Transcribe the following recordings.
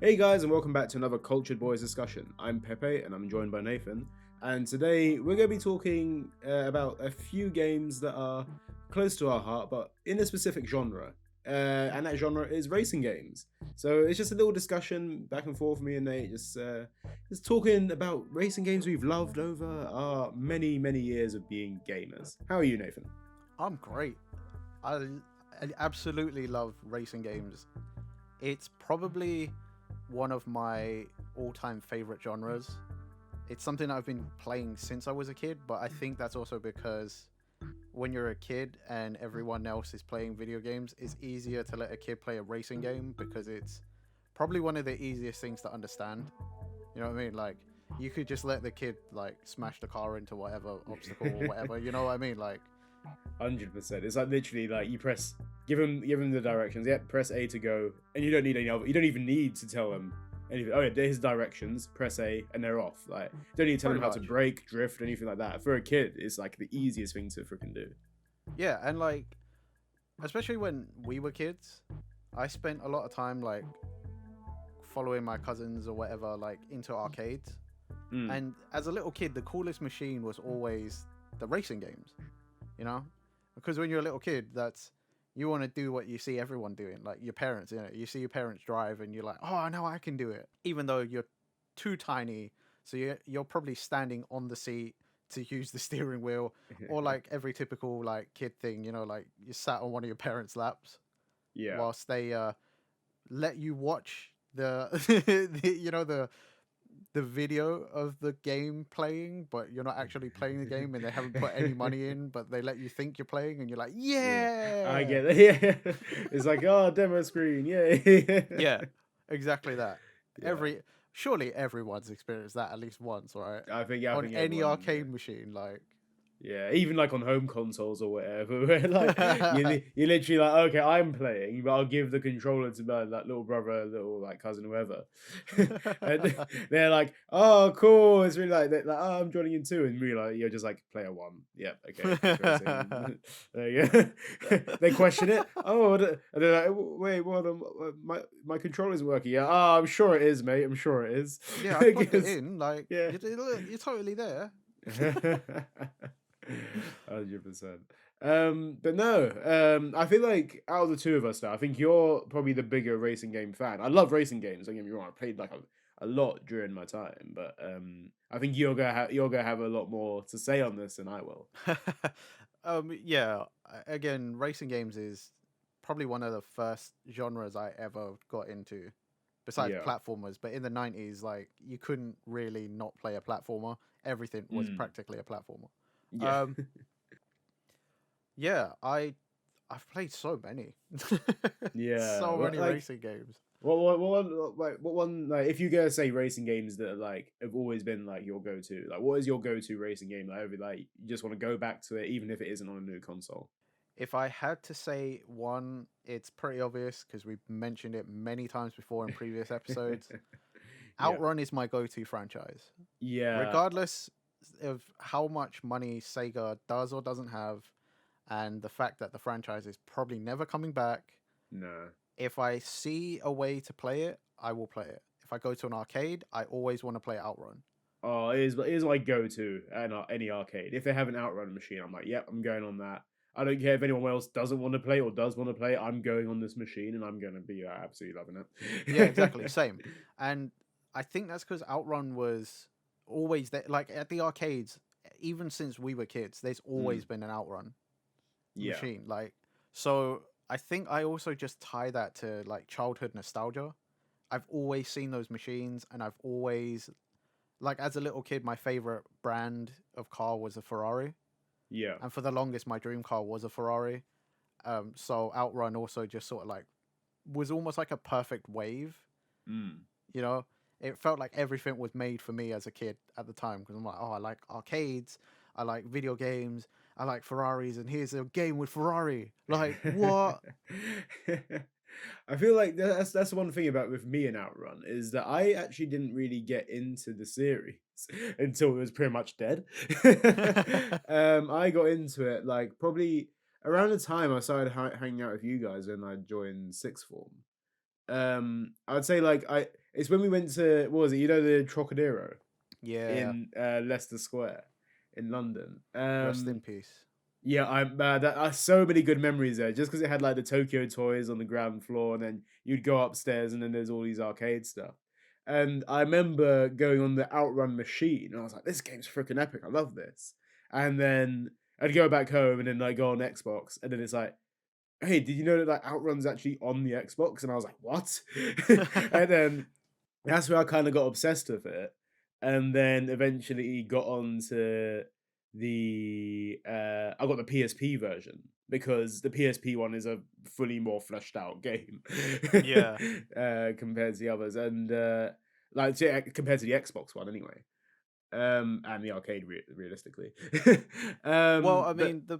Hey guys, and welcome back to another Cultured Boys discussion. I'm Pepe, and I'm joined by Nathan. And today we're going to be talking about a few games that are close to our heart, but in a specific genre. And that genre is racing games. So it's just a little discussion back and forth, me and Nate, just talking about racing games we've loved over our many years of being gamers. How are you, Nathan? I'm great. I, I absolutely love racing games. It's probably one of my all-time favorite genres. It's something I've been playing since I was a kid, but I think that's also because when you're a kid and everyone else is playing video games, it's easier to let a kid play a racing game because it's probably one of the easiest things to understand. You know what I mean? Like, you could just let the kid like smash the car into whatever obstacle or whatever. You know what I mean? Like, 100%. It's like literally like you give them the directions. Yeah, press A to go, and you don't need any other. You don't even need to tell them anything. Oh yeah, there's directions. Press A, and they're off. Like, you don't need to tell them how to brake, drift, anything like that. For a kid, it's like the easiest thing to freaking do. yeah, and like, especially when we were kids, I spent a lot of time like following my cousins or whatever like into arcades. And as a little kid, the coolest machine was always the racing games, you know? Because when you're a little kid, that's you want to do what you see everyone doing, like your parents, you see your parents drive and you're like, "Oh, I know I can do it." Even though you're too tiny, so you're probably standing on the seat to use the steering wheel or like every typical like kid thing, like you sat on one of your parents' laps Yeah. whilst they let you watch the the video of the game playing, but you're not actually playing the game and they haven't put any money in, but they let you think you're playing and you're like, Yeah, I yeah. get it. Yeah, it's like, oh, demo screen, yeah. Yeah, exactly that. Yeah. Surely everyone's experienced that at least once, right? I On think any everyone. arcade machine, like. Yeah, even like on home consoles or whatever, where like you literally like, okay, I'm playing, but I'll give the controller to my like little brother, little like cousin, whoever, and they're like, oh, cool, it's really like, like, oh, I'm joining in too, and we're like, you're just like player one, yep, okay, that's racing. There you go. They question it. Oh, and they're like, wait, what? My controller's working. Yeah, oh, I'm sure it is, mate. I'm sure it is. Yeah, I plugged it in. Like, Yeah. you're totally there. 100%. But no, I feel like out of the two of us now, I think you're probably the bigger racing game fan. I love racing games. Don't get me wrong. I played like a lot during my time, but I think you're gonna have a lot more to say on this than I will. Yeah. Again, racing games is probably one of the first genres I ever got into, besides Yeah. platformers. But in the '90s, like you couldn't really not play a platformer. Everything was practically a platformer. Yeah. Um, yeah, I've played so many, Yeah. so Well, many like racing games. what one like if you go say racing games that like have always been like your go-to, like what is your go-to racing game like you just want to go back to it even if it isn't on a new console? If I had to say one, it's pretty obvious because we've mentioned it many times before in previous episodes. Yeah. Outrun is my go-to franchise, Yeah. regardless of how much money Sega does or doesn't have, and the fact that the franchise is probably never coming back. No. If I see a way to play it, I will play it. If I go to an arcade, I always want to play Outrun. Oh, it is my go-to at any arcade. If they have an Outrun machine, I'm like, yep, I'm going on that. I don't care if anyone else doesn't want to play or does want to play. I'm going on this machine and I'm going to be absolutely loving Yeah, exactly, it. same. And I think that's because Outrun was always there. Like at the arcades, even since we were kids, there's always Mm, been an Outrun yeah. machine. Like, so I think I also just tie that to like childhood nostalgia. I've always seen those machines, and I've always like as a little kid, my favorite brand of car was a Ferrari, Yeah. and for the longest, my dream car was a Ferrari. So Outrun also just sort of like was almost like a perfect wave. Mm. You know, it felt like everything was made for me as a kid at the time because I'm like, oh, I like arcades, I like video games, I like Ferraris, and here's a game with Ferrari. Like what? I feel like that's one thing about with me and Outrun is that I actually didn't really get into the series until it was pretty much dead. I got into it like probably around the time I started hanging out with you guys when I joined sixth form. I'd say like It's when we went to, what was it? You know, the Trocadero Yeah. in Leicester Square in London. Rest in peace. Yeah, that are so many good memories there. Just because it had like the Tokyo toys on the ground floor, and then you'd go upstairs, and then there's all these arcade stuff. And I remember going on the Outrun machine, and I was like, "This game's freaking epic! I love this." And then I'd go back home, and then like go on Xbox, and then it's like, "Hey, did you know that like Outrun's actually on the Xbox?" And I was like, "What?" And then that's where I kind of got obsessed with it, and then eventually got on to I got the PSP version because the PSP one is a fully more fleshed out game Yeah. compared to the others, and compared to the Xbox one anyway, and the arcade realistically. Well, I But mean, the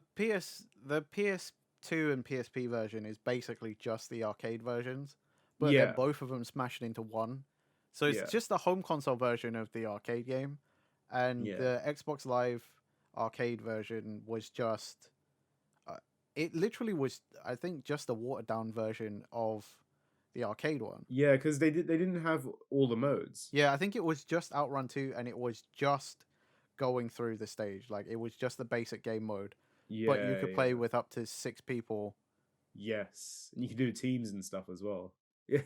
PS2 and PSP version is basically just the arcade versions, but then yeah, both of them smashed into one. So it's yeah, just the home console version of the arcade game, and yeah. the Xbox Live arcade version was just. Uh, it literally was, I think, just a watered down version of the arcade one. Yeah, because they didn't have all the modes. Yeah, I think it was just Outrun 2, and it was just going through the stage. Like, it was just the basic game mode. But you Yeah, could play yeah. with up to 6 people. Yes, and you can do teams and stuff as well. Yeah.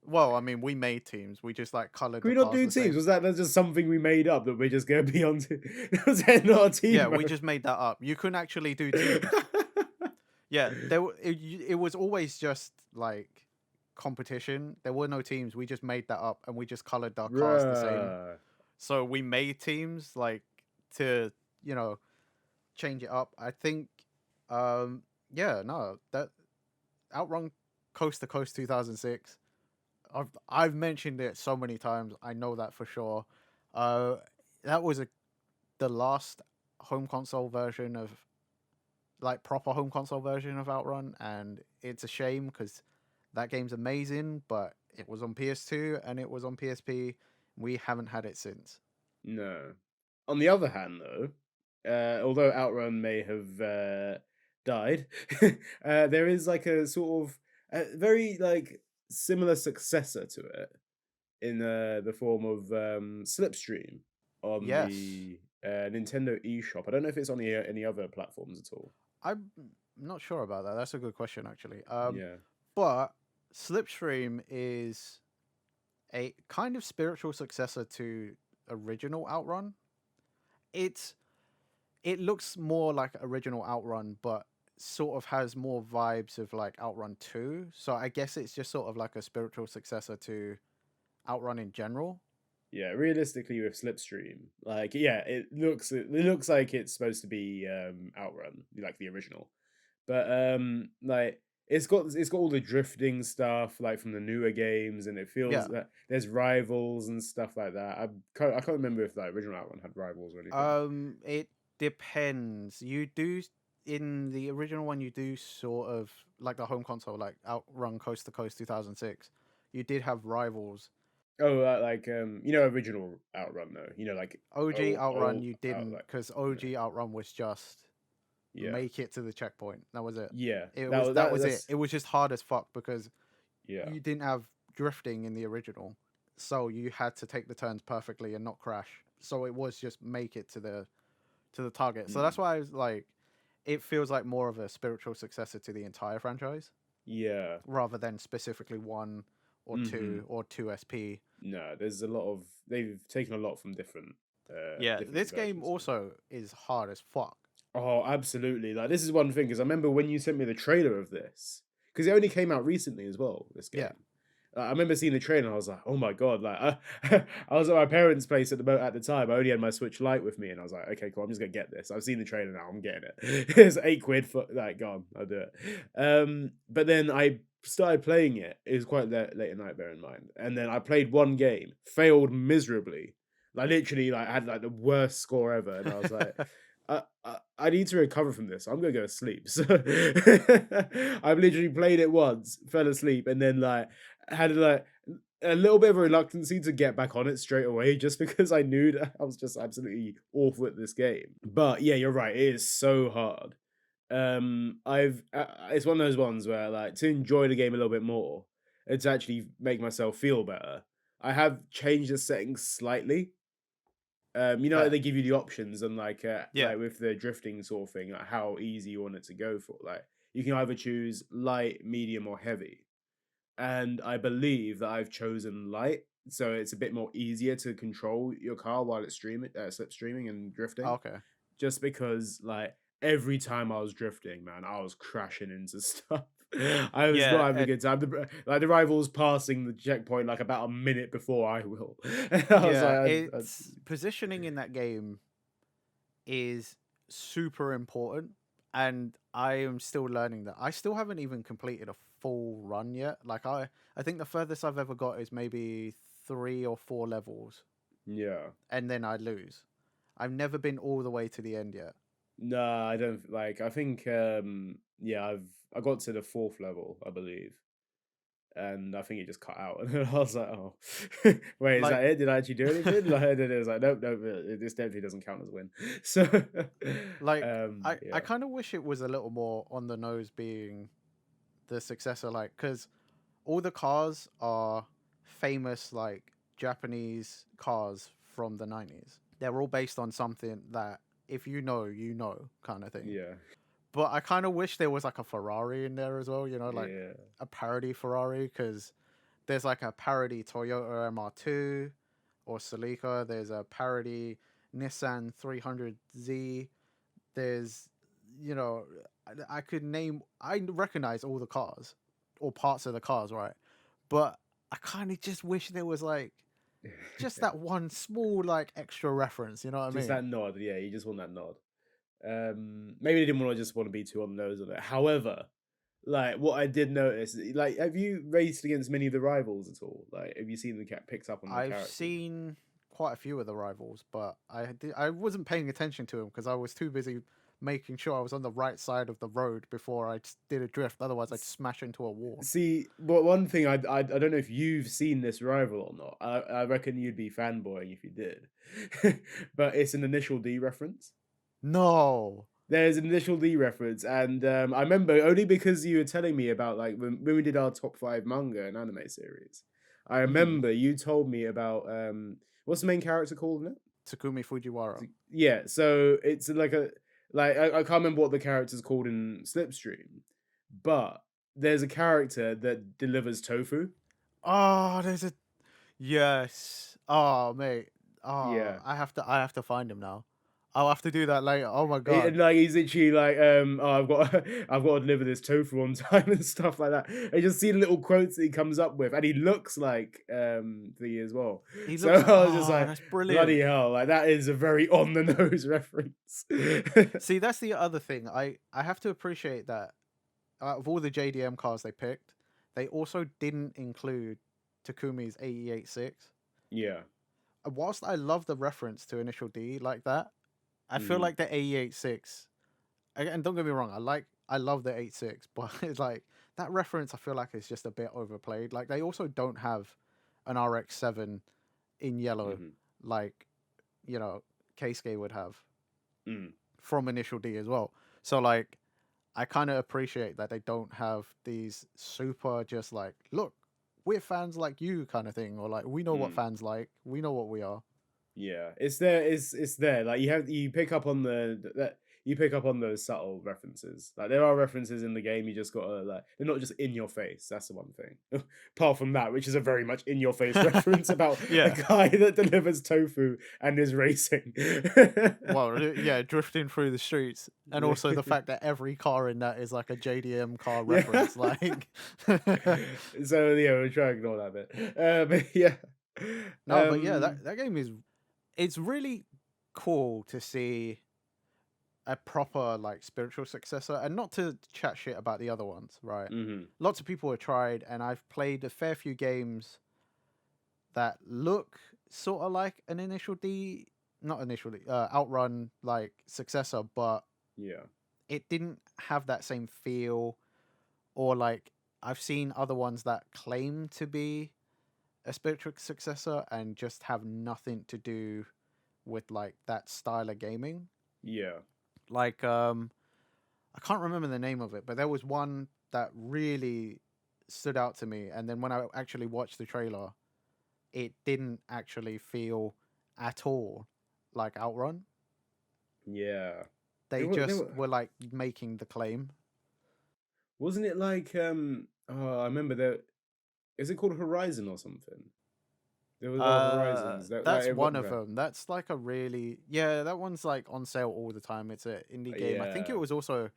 Well, I mean, we made teams. We just, like, colored Can the we not cars do the teams? same. Was that just something we made up that we're just going to be on to? Was that not a team Yeah, we mode? just made that up. You couldn't actually do teams. Yeah, it was always just, like, competition. There were no teams. We just made that up, and we just colored our cars the same. Bruh. So we made teams, like, to, you know, change it up. I think, yeah, no, that Outrun Coast to Coast 2006. I've mentioned it so many times. I know that for sure. Uh, that was the last home console version of like proper home console version of Outrun, and it's a shame because that game's amazing. But it was on PS2 and it was on PSP. We haven't had it since. No. On the other hand, though, although Outrun may have died, there is like a sort of very like similar successor to it in the form of Slipstream on Yes, the Nintendo eShop. I don't know if it's on any other platforms at all. I'm not sure about that. That's a good question, actually. Yeah. But Slipstream is a kind of spiritual successor to original Outrun. It's it looks more like original Outrun, but sort of has more vibes of like Outrun 2. So I guess it's just sort of like a spiritual successor to Outrun in general. Yeah, realistically with Slipstream, like yeah, it looks like it's supposed to be Outrun, like the original. But like it's got all the drifting stuff like from the newer games, and it feels Yeah. that there's rivals and stuff like that. I can't remember if the original Outrun had rivals or anything. It depends. You do in the original one you do sort of like the home console like Outrun Coast to Coast 2006. You did have rivals. Oh, original Outrun though. Like OG Outrun you out didn't like because no. OG Outrun was just Yeah, make it to the checkpoint. That was it. yeah. It That was was that that. was it. That's It was just hard as fuck because yeah. you didn't have drifting in the original, so you had to take the turns perfectly and not crash. So it was just make it to the target. So that's Mm, why I was like, it feels like more of a spiritual successor to the entire franchise yeah. rather than specifically one or Hmm. two or two SP. No, there's a lot of they've taken a lot from Yeah, different this game versions. also is hard as fuck. Oh, absolutely. Like this is one thing because I remember when you sent me the trailer of this because it only came out recently as well. This Yeah. game. I remember seeing the trailer and I was like, oh my god! Like I was at my parents' place at the time. I only had my Switch Lite with me, and I was like, okay, cool. I'm just gonna get this. I've seen the trailer now. I'm getting it. It's £8 for like gone. I'll do it. But then I started playing it. It was quite late at night, bear in mind. And then I played one game, failed miserably. Like literally, like I had like the worst score ever, and I was like, I need to recover from this. I'm gonna go to sleep. So I've literally played it once, fell asleep, and then like had like a little bit of a reluctancy to get back on it straight away, just because I knew that I was just absolutely awful at this game. But yeah, you're right. It is so hard. I've it's one of those ones where like to enjoy the game a little bit more, and to actually make myself feel better. I have changed the settings slightly. Fair. They give you the options and Yeah. like with the drifting sort of thing, like how easy you want it to go for. Like you can either choose light, medium, or heavy. And I believe that I've chosen light, so it's a bit more easier to control your car while it's slipstreaming and drifting. Okay. Just because like every time I was drifting, man, I was crashing into stuff. I was Yeah. not having a good time. The rival's passing the checkpoint like about a minute before I will. And I was Yeah. like, It's positioning in that game is super important, and I am still learning that. I still haven't even completed a full run yet. Like I think the furthest I've ever got is maybe 3 or 4 levels, yeah. and then I lose. I've never been all the way to the end yet. No, I don't like. I think yeah, I got to the fourth level, I believe. And I think it just cut out. And I was like, "Oh, wait, is Like, that it? Did I actually do anything?" Like, and then it was like, "Nope, nope, this definitely doesn't count as a win." So, like I yeah, kind of wish it was a little more on the nose being the successor, like, because all the cars are famous, like, Japanese cars from the 90s. They're all based on something that if you know, kind of thing. yeah, But I kind of wish there was like a Ferrari in there as well, like yeah, a parody Ferrari, because there's like a parody Toyota MR2 or Celica. There's a parody Nissan 300Z. There's, you know, I could name, I recognize all the cars or parts of the cars, right? But I kind of just wish there was like just that one small like extra reference, you know what I just mean? that nod. Yeah, you just want that nod. Maybe they didn't want to be too on the nose on it. However, like what I did notice, like, have you raced against many of the rivals at all? Like, have you seen them get picked up on the I've characters? seen quite a few of the rivals, but I wasn't paying attention to them because I was too busy making sure I was on the right side of the road before I did a drift. Otherwise, I'd smash into a wall. See, but one thing I don't know if you've seen this rival or not. I reckon you'd be fanboying if you did, but it's an Initial D reference. No. There's an Initial D reference, and I remember only because you were telling me about like when we did our top 5 manga and anime series. I Hmm. remember you told me about what's the main character called in it? Takumi Fujiwara. Yeah, so it's like I can't remember what the character's called in Slipstream, but there's a character that delivers tofu. Oh, there's a yes. Oh, mate. Oh, Yeah. I have to find him now. I'll have to do that later. Oh my And god. like he's literally like, oh, I've got to deliver this tofu on time and stuff like that. I just see the little quotes that he comes up with, and he looks like the as well. He So looks I was just oh, like, that's brilliant. bloody hell, like that is a very on the nose reference. See, that's the other thing. I have to appreciate that out of all the JDM cars they picked, they also didn't include Takumi's 886. Yeah. Whilst I love the reference to Initial D like that, I feel Mm. like the 886, and don't get me wrong, I love the 86, but it's like that reference I feel like is just a bit overplayed. Like they also don't have an RX-7 in yellow Hmm. like, you know, Keisuke would have Mm. from Initial D as well. So like I kind of appreciate that they don't have these super just like, look, we're fans like you kind of thing, or like we know what Mm. fans like, we know what we are. Yeah, it's there. It's there. Like you pick up on that you pick up on those subtle references. Like there are references in the game. You just gotta like they're not just in your face. That's the one thing. Apart from that, which is a very much in your face reference about a Yeah. guy that delivers tofu and is racing. Well, yeah, drifting through the streets, and also the fact that every car in that is like a JDM car Yeah. reference. Like, So yeah, we'll try to ignore that bit. But yeah. no, but yeah, Um. that game is it's really cool to see a proper like spiritual successor, and not to chat shit about the other ones, right? Mhm. Lots of people have tried, and I've played a fair few games that look sort of like an Initial D, not Initial D, Outrun like successor, but Yeah. it didn't have that same feel. Or like I've seen other ones that claim to be a spiritual successor and just have nothing to do with like that style of gaming. Yeah. Like I can't remember the name of it, but there was one that really stood out to me, and then when I actually watched the trailer, it didn't actually feel at all like Outrun. Yeah. They They just were, were like making the claim. wasn't it like oh, I remember there, is it called Horizon or something? There was Horizons that That's like one of them. That's like a really that one's like on sale all the time. It's an indie game. I think it yeah. was also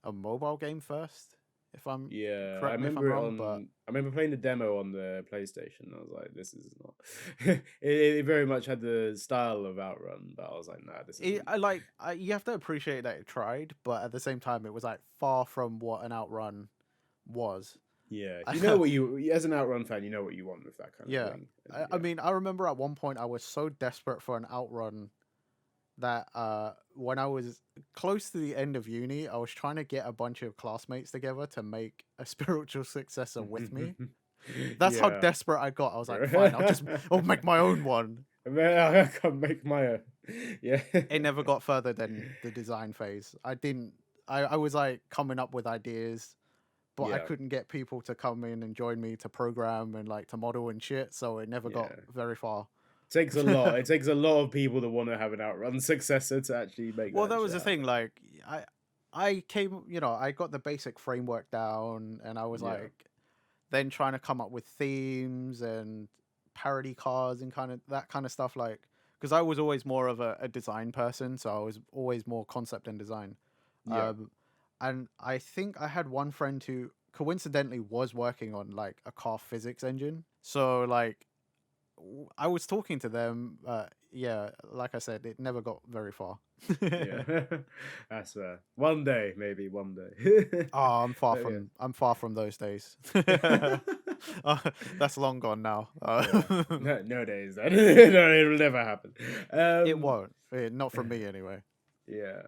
a mobile game first. If I'm Yeah, I correct me if I'm remember it wrong, but on. I remember playing the demo on the PlayStation. I was like, "This is not." it very much had the style of Outrun, but I was like, "Nah, this isn't." you have to appreciate that it tried, but at the same time, it was like far from what an Outrun was. Yeah, you know what you as an Outrun fan, you know what you want with that kind of Yeah, thing. And I mean, I remember at one point I was so desperate for an Outrun that when I was close to the end of uni, I was trying to get a bunch of classmates together to make a spiritual successor with me. That's how yeah, desperate I got. I was like, fine, I'll make my own one. I can make my own. Yeah, It never got further than the design phase. I was like coming up with ideas, but I yeah, couldn't get people to come in and join me to program and like to model and shit, so it never got yeah. very far. Takes a lot. It takes a lot of people that want to have an Outrun successor to actually make Well, that that was shit the thing. happen. Like, I came, I got the basic framework down, and I was Yeah. like, then trying to come up with themes and parody cards and kind of that kind of stuff. Like, because I was always more of a design person, so I was always more concept and design. Yeah. Um, and I think I had one friend who coincidentally was working on like a car physics engine. So like I was talking to them. Yeah, like I said, it never got very far. Yeah. That's fair. One day, maybe one day. Oh, But yeah. I'm far from those days. That's long gone now. Yeah. No, no days then. No, it'll never happen. It won't. Not from me anyway. Yeah.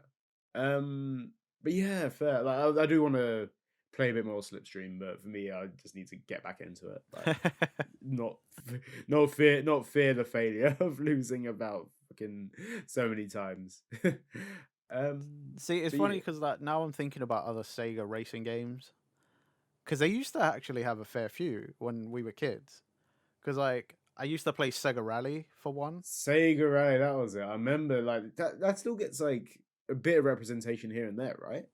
But yeah, fair. Like I do want to play a bit more Slipstream, but for me, I just need to get back into it. Like not not fear the failure of losing about fucking so many times. See, it's but funny yeah, because like now I'm thinking about other Sega racing games because they used to actually have a fair few when we were kids. Because like I used to play Sega Rally for one. Sega, right? That was it. I remember like that still gets like a bit of representation here and there, right?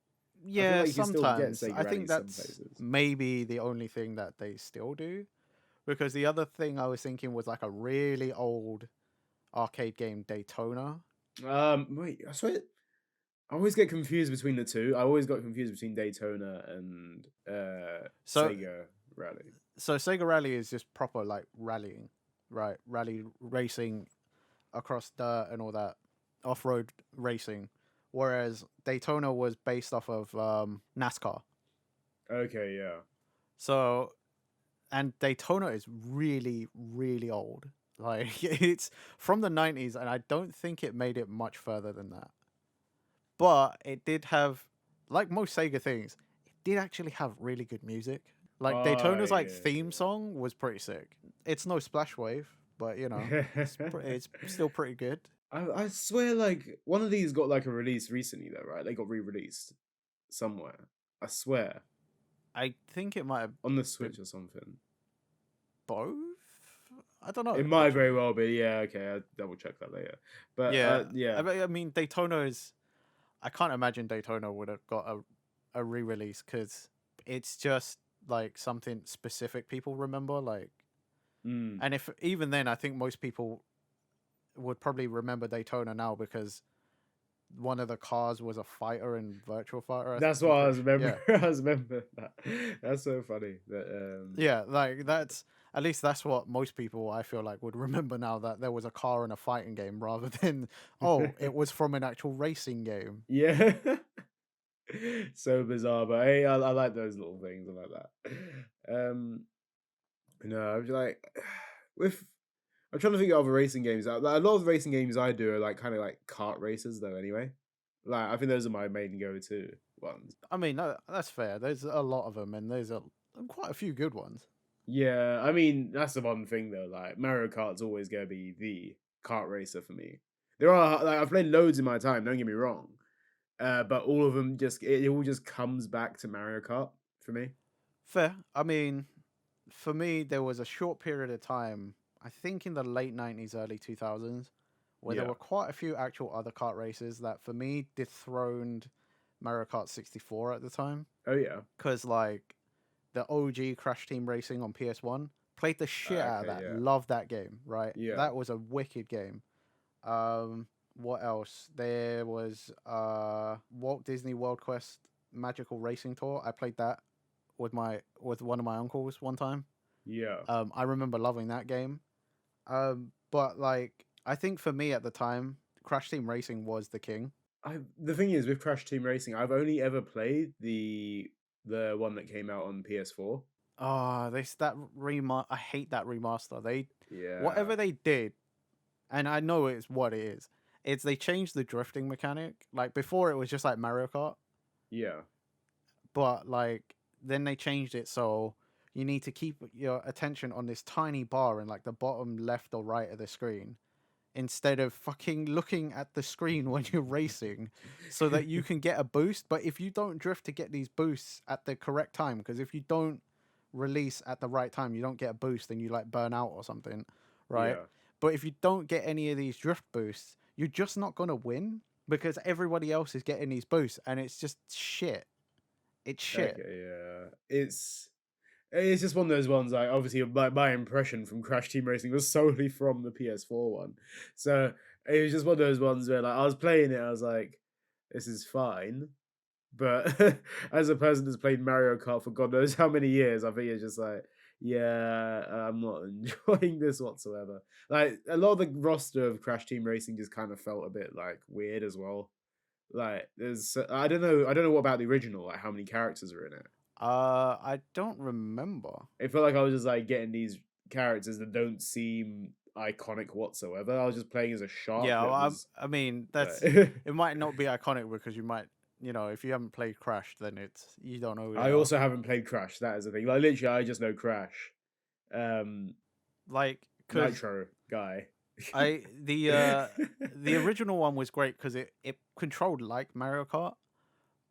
I feel Yeah, like you can still get sometimes. Sega I think rallies some that's places. maybe the only thing that they still do. Because the other thing I was thinking was like a really old arcade game, Daytona. Wait, I swear, I always get confused between the two. I always got confused between Daytona and So Sega Rally. so Sega Rally is just proper like rallying, right? Rally racing across dirt and all that, off-road racing. Whereas Daytona was based off of NASCAR. Okay, yeah. So and Daytona is really really old. Like it's from the 90s and I don't think it made it much further than that. But it did have like most Sega things, it did actually have really good music. Like Oh, Daytona's like yeah, theme song was pretty sick. It's no Splash Wave, but yeah. it's still pretty good. I swear, like one of these got like a release recently, though, right? They got re-released somewhere. I swear, I think it might have on the been Switch or something. both. I don't know It might very actually. well be. Yeah, okay. I'll double check that later. But Yeah, yeah, I mean Daytona is. I can't imagine Daytona would have got a re-release because it's just like something specific people remember. Like, mm. and if even then, I think most people would probably remember Daytona now because one of the cars was a fighter in Virtual Fighter. That's what I'm I pretty was sure. remember. Yeah, I was remember that. That's so funny. That yeah, like that's at least that's what most people I feel like would remember now that there was a car in a fighting game rather than oh it was from an actual racing game. yeah. So bizarre, but hey, I like those little things. I like that. No, I'm just like with. I'm trying to think of other racing games. Like, a lot of racing games I do are like kind of like kart races, though. Anyway, like I think those are my main go-to ones. I mean, no, that's fair. There's a lot of them, and there's quite a few good ones. Yeah, I mean that's the one thing though. Like Mario Kart's always gonna be the kart racer for me. There are like I've played loads in my time. Don't get me wrong, but all of them just it all just comes back to Mario Kart for me. Fair. I mean, for me, there was a short period of time I think in the late 90s, early 2000s, where there Yeah. were quite a few actual other kart races that for me dethroned Mario Kart 64 at the time. Oh yeah. Because, like, the OG Crash Team Racing on PS1, played the shit out of Okay. that. Yeah. Loved that game, right? Yeah. That was a wicked game. What else? There was Walt Disney World Quest Magical Racing Tour. I played that with one of my uncles one time. Yeah. I remember loving that game. But like I think for me at the time, Crash Team Racing was the king. The thing is with Crash Team Racing, I've only ever played the one that came out on PS4. Oh, I hate that remaster. Yeah. Whatever they did, and I know it's what it is. It's they changed the drifting mechanic. Like before, it was just like Mario Kart, Yeah. but like then they changed it so you need to keep your attention on this tiny bar in like the bottom left or right of the screen instead of fucking looking at the screen when you're racing so that you can get a boost. But if you don't drift to get these boosts at the correct time, because if you don't release at the right time, you don't get a boost and you like burn out or something, right? Yeah. But if you don't get any of these drift boosts, you're just not going to win because everybody else is getting these boosts and it's just shit. It's shit. Okay. Yeah. It's just one of those ones. Like obviously, my impression from Crash Team Racing was solely from the PS4 one, so it was just one of those ones where like I was playing it, I was like, this is fine, but as a person that's played Mario Kart for God knows how many years, I think it's just like, yeah, I'm not enjoying this whatsoever. Like a lot of the roster of Crash Team Racing just kind of felt a bit like weird as well. Like there's, I don't know what about the original, like how many characters are in it. I don't remember. It felt like I was just like getting these characters that don't seem iconic whatsoever. I was just playing as a shark Yeah, well, that was I mean, like it might not be iconic because you might, if you haven't played Crash, then you don't know who they I are. also haven't played Crash, that is the thing. Like literally I just know Crash. Um Like, because Nitro guy. I the original one was great because it controlled like Mario Kart,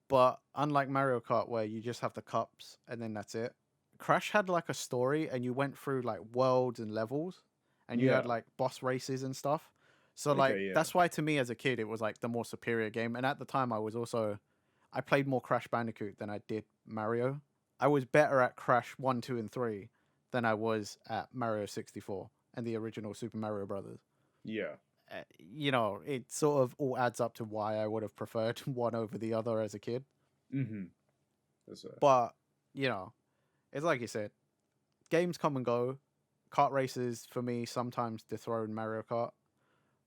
but unlike Mario Kart where you just have the cups and then that's it, Crash had like a story and you went through like worlds and levels, and you Yeah. had like boss races and stuff. So like Okay, yeah. that's why to me as a kid it was like the more superior game. And at the time I played more Crash Bandicoot than I did Mario. I was better at Crash 1, 2, and 3 than I was at Mario 64 and the original Super Mario Brothers. Yeah. It sort of all adds up to why I would have preferred one over the other as a kid. Mm-hmm. That's right. But, it's like you said, games come and go. Kart races, for me, sometimes dethrone Mario Kart.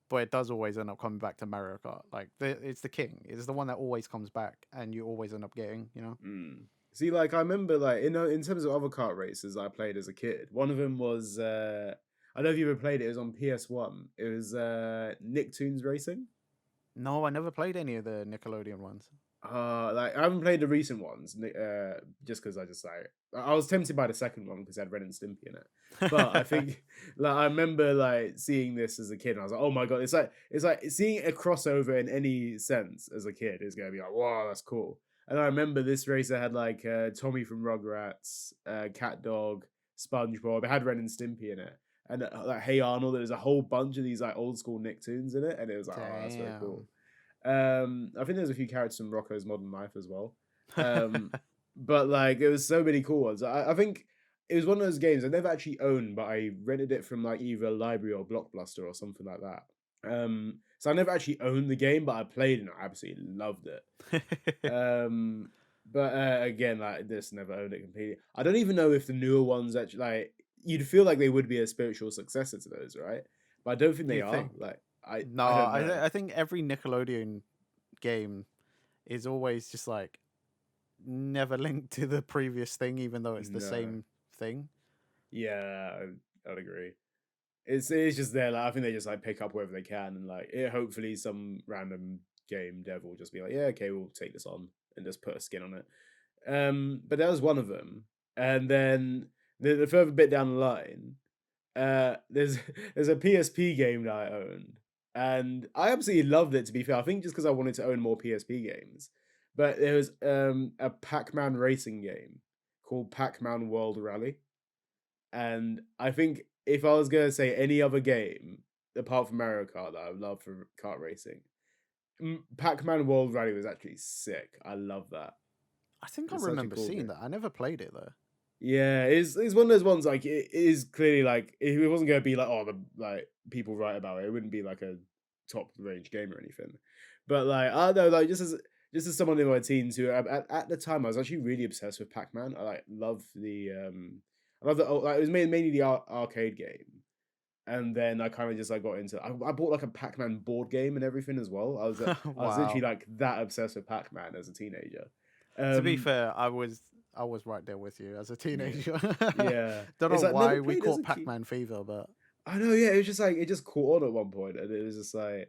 But it does always end up coming back to Mario Kart. Like, it's the king. It's the one that always comes back and you always end up getting. Mm. See, like I remember, like in terms of other kart races I played as a kid. One of them was I don't know if you ever played it. It was on PS1. It was Nicktoons Racing. No, I never played any of the Nickelodeon ones. Like I haven't played the recent ones, just because I was tempted by the second one because it had Ren and Stimpy in it. But I think like I remember like seeing this as a kid, and I was like, oh my god, it's like seeing a crossover in any sense as a kid is gonna be like, wow, that's cool. And I remember this racer had like Tommy from Rugrats, Cat Dog, SpongeBob. It had Ren and Stimpy in it, and like Hey Arnold. There was a whole bunch of these like old school Nicktoons in it, and it was like, oh, that's very cool. I think there's a few characters from Rocco's Modern Life as well. But like it was so many cool ones. I think it was one of those games I never actually owned, but I rented it from like either a library or Blockbuster or something like that. So I never actually owned the game, but I played it and I absolutely loved it. But again, like this, never owned it completely. I don't even know if the newer ones actually like you'd feel like they would be a spiritual successor to those, right? But I don't think they You are. think? Like No, I don't know. I think every Nickelodeon game is always just like never linked to the previous thing, even though it's the No. same thing. Yeah, I'd agree. It's just there. Like I think they just like pick up wherever they can, and like hopefully some random game dev will just be like, yeah, okay, we'll take this on and just put a skin on it. But that was one of them, and then the further bit down the line, there's there's a PSP game that I owned, and I absolutely loved it. To be fair, I think just because I wanted to own more PSP games, but there was a Pac-Man racing game called Pac-Man World Rally. And I think if I was gonna say any other game apart from Mario Kart that I would love for kart racing, Pac-Man World Rally was actually sick. I love that. I think I It's such a remember cool seeing game. that. I never played it though. Yeah, it's one of those ones like it is clearly like if it wasn't gonna be like the like people write about it, it wouldn't be like a top range game or anything. But like I don't know, like just as someone in my teens who at the time I was actually really obsessed with Pac-Man. I like love the I love the like it was mainly the arcade game. And then I kind of just like got into I bought like a Pac-Man board game and everything as well. I was literally Wow. like that obsessed with Pac-Man as a teenager. To be Um fair, I was right there with you as a yeah. teenager. Yeah. Don't know It's like never why we played as caught a kid. Pac-Man fever, but I know, yeah, it was just like it just caught on at one point, and it was just like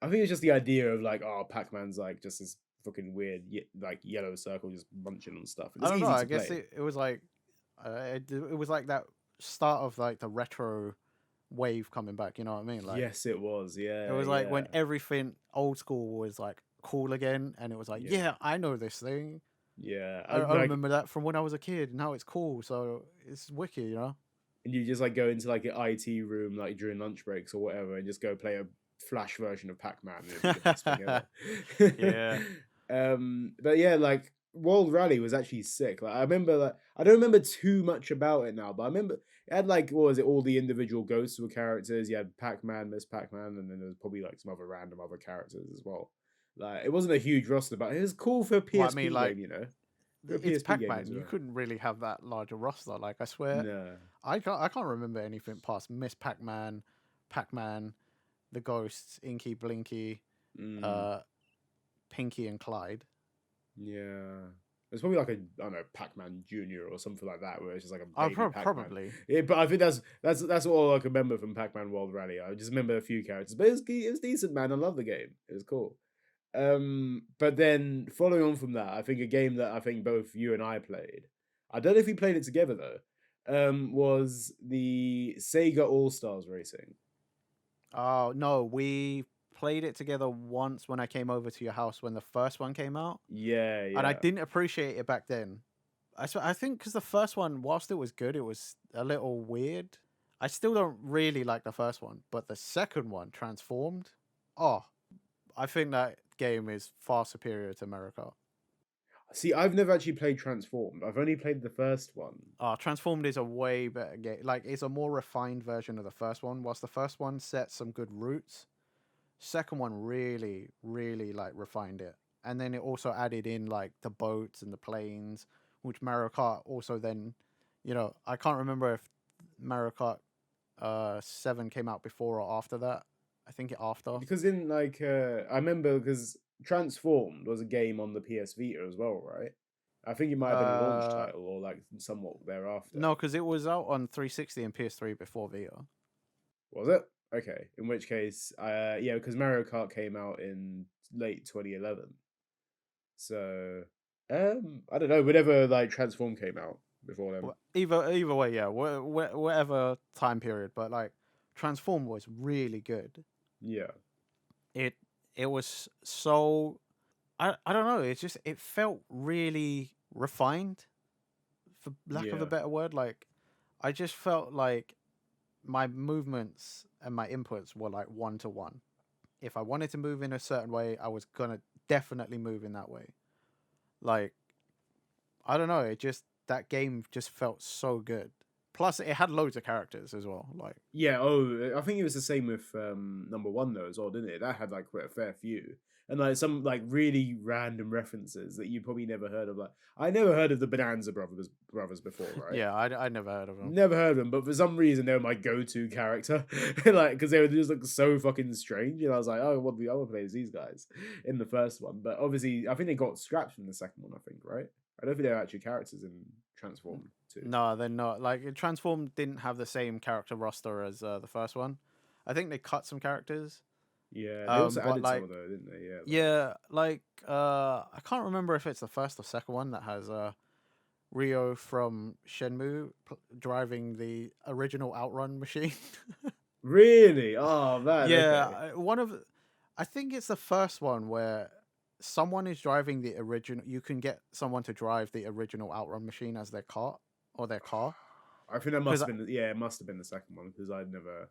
I think it's just the idea of like, oh, Pac-Man's like just this fucking weird like yellow circle just munching on stuff, and I it's don't know. easy I to guess play. it was like it was like that start of like the retro wave coming back. You know what I mean? Like Yes, it was. it Yeah, was like yeah, when everything old school was like cool again, and it was like, yeah, yeah, I know this thing. yeah. I remember that from when I was a kid. Now it's cool, so it's wicked, you know. And you just like go into like an IT room like during lunch breaks or whatever, and just go play a Flash version of Pac-Man, and it'd be the best thing ever. Yeah. But yeah, like World Rally was actually sick. Like I remember, like I don't remember too much about it now, but I remember it had like what was it? All the individual ghosts were characters. You had Pac-Man, Miss Pac-Man, and then there was probably like some other random other characters as well. Like it wasn't a huge roster, but it was cool for a Well, I mean, PSP like game, you know, for a it's PSP game Pac-Man. as You well. couldn't really have that large a roster. Like I swear, No. I can't remember anything past Miss Pac-Man, Pac-Man, the Ghosts, Inky, Blinky, Mm. uh, Pinky, and Clyde. Yeah. It's probably like a I don't know Pac-Man Junior or something like that, where it's just like a Oh, baby Pac-Man. probably. Yeah, but I think that's all I can remember from Pac-Man World Rally. I just remember a few characters, but it was decent, man. I love the game. It was cool. But then following on from that, I think a game that I think both you and I played. I don't know if we played it together though. Was the Sega All Stars Racing. Oh no, we played it together once when I came over to your house when the first one came out, Yeah, and I yeah. didn't appreciate it back then. I think because the first one, whilst it was good, it was a little weird. I still don't really like the first one, but the second one, Transformed, oh, I think that game is far superior to Mario Kart. See, I've never actually played Transformed. I've only played the first one. Transformed is a way better game. Like, it's a more refined version of the first one. Whilst the first one set some good roots, second one really, really like refined it. And then it also added in like the boats and the planes, which Mario Kart also then, I can't remember if Mario Kart 7 came out before or after that. I think it after. Because in like I remember because Transformed was a game on the PS Vita as well, right? I think it might have been a launch Uh, title or like somewhat thereafter. no, because it was out on 360 and PS3 before Vita. Was it? Okay. In which case, yeah, because Mario Kart came out in late 2011. So, I don't know. Whenever like Transform came out before then. Either way, yeah, whatever time period. But like, Transform was really good. Yeah. It it was so I don't know. It felt really refined, for lack of a Yeah. better word. Like I just felt like my movements and my inputs were like one to one. If I wanted to move in a certain way, I was gonna definitely move in that way. Like I don't know. It just that game just felt so good. Plus, it had loads of characters as well. Like Yeah, oh, I think it was the same with number one though as well, didn't it? That had like quite a fair few, and like some like really random references that you probably never heard of. Like I never heard of the Bonanza brothers before, right? yeah, I never heard of them. Never heard of them, but for some reason they were my go-to character, like because they were just like so fucking strange, and I was like, oh, what the other players these guys in the first one, but obviously I think they got scrapped from the second one. I think right. I don't think they were actually characters in Transform 2. No, they're not. Like Transform didn't have the same character roster as the first one. I think they cut some characters. Yeah, they also But added some like of those, didn't they? Yeah, yeah, like I can't remember if it's the first or second one that has Rio from Shenmue driving the original Outrun machine. really? Oh man, okay. Yeah, I think it's the first one where someone is driving the original. You can get someone to drive the original Outrun machine as their cart or their car. I think that must Because have been it must have been the second one because I'd never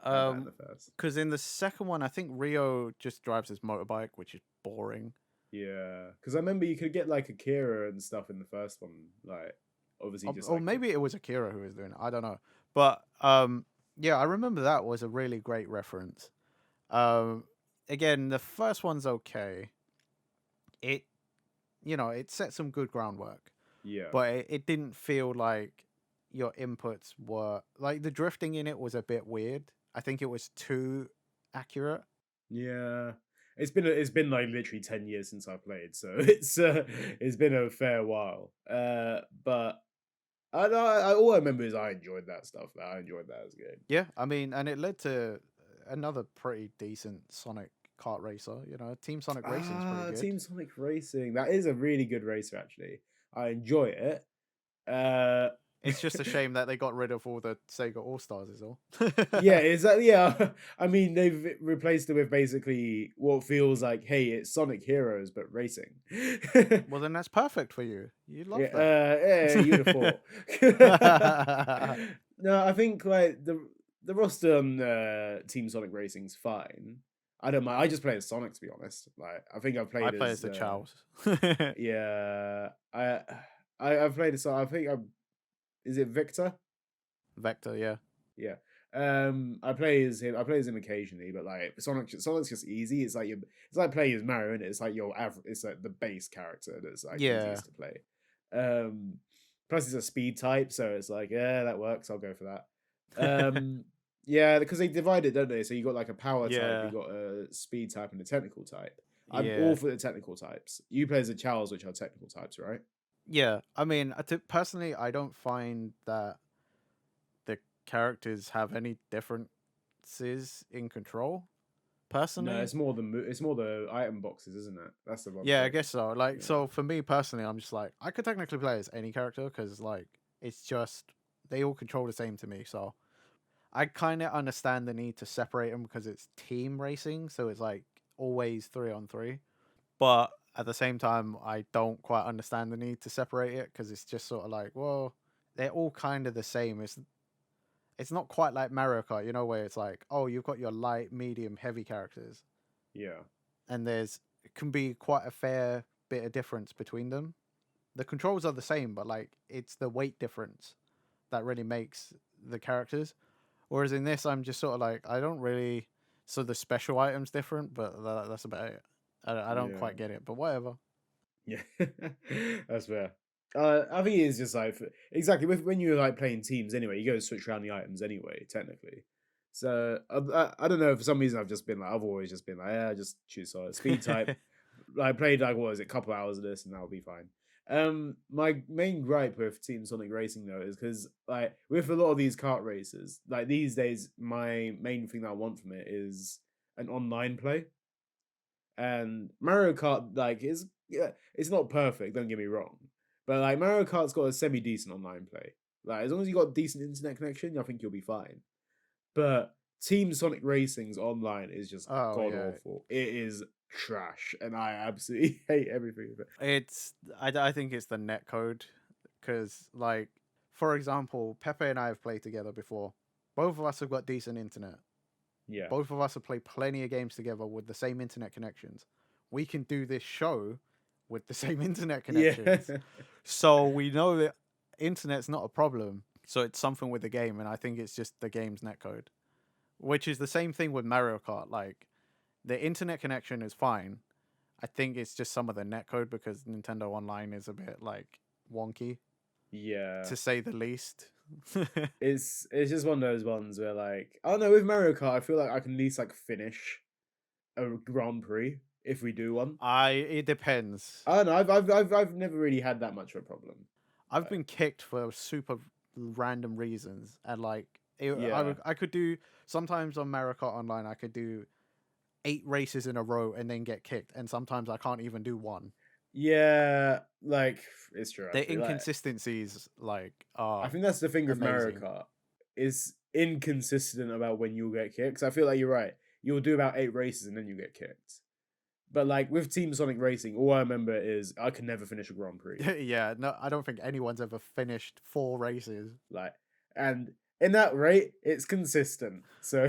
had that in the first. because in the second one, I think Rio just drives his motorbike, which is boring. Yeah, because I remember you could get like Akira and stuff in the first one, like obviously just Or like maybe it was Akira who was doing it. I don't know. But yeah, I remember that was a really great reference. Um, again, the first one's okay. It, it set some good groundwork, yeah, but it didn't feel like your inputs were like the drifting in it was a bit weird. I think it was too accurate. yeah. It's been like literally 10 years since I played, so it's been a fair while. But all I remember is I enjoyed that stuff. I enjoyed that as a game. Yeah, I mean, and it led to another pretty decent Sonic kart racer. Team Sonic Racing's pretty good. Team Sonic Racing. That is a really good racer, actually. I enjoy it. Uh, It's just a shame that they got rid of all the Sega All Stars, is all. yeah, exactly. Yeah, I mean they've replaced it with basically what feels like, hey, it's Sonic Heroes but racing. Well, then that's perfect for you. You love Yeah, that. you'd have thought. No, I think like the roster on Team Sonic Racing's fine. I don't mind. I just play as Sonic, to be honest. Like I think I've played I play as as the Chows. yeah. I've played as I think is it Victor? Vector, yeah. Yeah. I play as him. I play as him occasionally, but like Sonic's just easy. It's like playing as Mario, and it's like your average. It's like the base character that's like Yeah. easiest to play. Plus it's a speed type, so it's like yeah, that works. I'll go for that. Yeah, because they divide it, don't they? So you got like a power type, Yeah. you got a speed type, and a technical type. I'm Yeah. all for the technical types. You play as the Chows, which are technical types, right? Yeah. I mean, personally, I don't find that the characters have any differences in control. Personally, No, it's more the item boxes, isn't it? That's the one. yeah, I thing. guess so. Like, Yeah. so for me personally, I'm just like, I could technically play as any character because, like, it's just they all control the same to me. So I kind of understand the need to separate them because it's team racing, so it's like always 3-on-3. But at the same time, I don't quite understand the need to separate it because it's just sort of like, well, they're all kind of the same. It's not quite like Mario Kart, where it's like, oh, you've got your light, medium, heavy characters, Yeah. and it can be quite a fair bit of difference between them. The controls are the same, but like it's the weight difference that really makes the characters. Whereas in this, I'm just sort of like, I don't really. So the special items different, but that's about it. I don't Yeah. quite get it, but whatever. Yeah, that's fair. I think it's just like exactly when you're like playing teams anyway, you go switch around the items anyway, technically. So I don't know. For some reason, I've always just been like, yeah, just choose speed type. I played like what was it, a couple hours of this, and that'll be fine. My main gripe with Team Sonic Racing though is because like with a lot of these kart races, like these days, my main thing that I want from it is an online play. And Mario Kart like is yeah, it's not perfect, don't get me wrong, but like Mario Kart's got a semi decent online play. Like as long as you got a decent internet connection, I think you'll be fine. But Team Sonic Racing's online is just Oh god yeah, awful. It is trash, and I absolutely hate everything of it. I think it's the net code, because like for example, Pepe and I have played together before. Both of us have got decent internet. Yeah, Both of us have played plenty of games together with the same internet connections. We can do this show with the same internet connections. yeah, So we know that internet's not a problem. So it's something with the game, and I think it's just the game's netcode. Which is the same thing with Mario Kart. Like the internet connection is fine. I think it's just some of the netcode because Nintendo Online is a bit like wonky, yeah. to say the least. It's just one of those ones where like I don't know with Mario Kart, I feel like I can at least like finish a Grand Prix if we do one. It depends. I don't know. I've never really had that much of a problem. I've been kicked for super random reasons, and like Yeah. I could do sometimes on Mario Kart Online. I could do 8 races in a row and then get kicked, and sometimes I can't even do one. Yeah, like it's true. The Actually. Like, inconsistencies, like, I think that's the thing with Mario amazing. Kart is inconsistent about when you'll get kicked. 'Cause I feel like you're right. You'll do about 8 races and then you get kicked. But like with Team Sonic Racing, all I remember is I can never finish a Grand Prix. Yeah, no, I don't think anyone's ever finished 4 races. Like and in that rate, it's consistent. So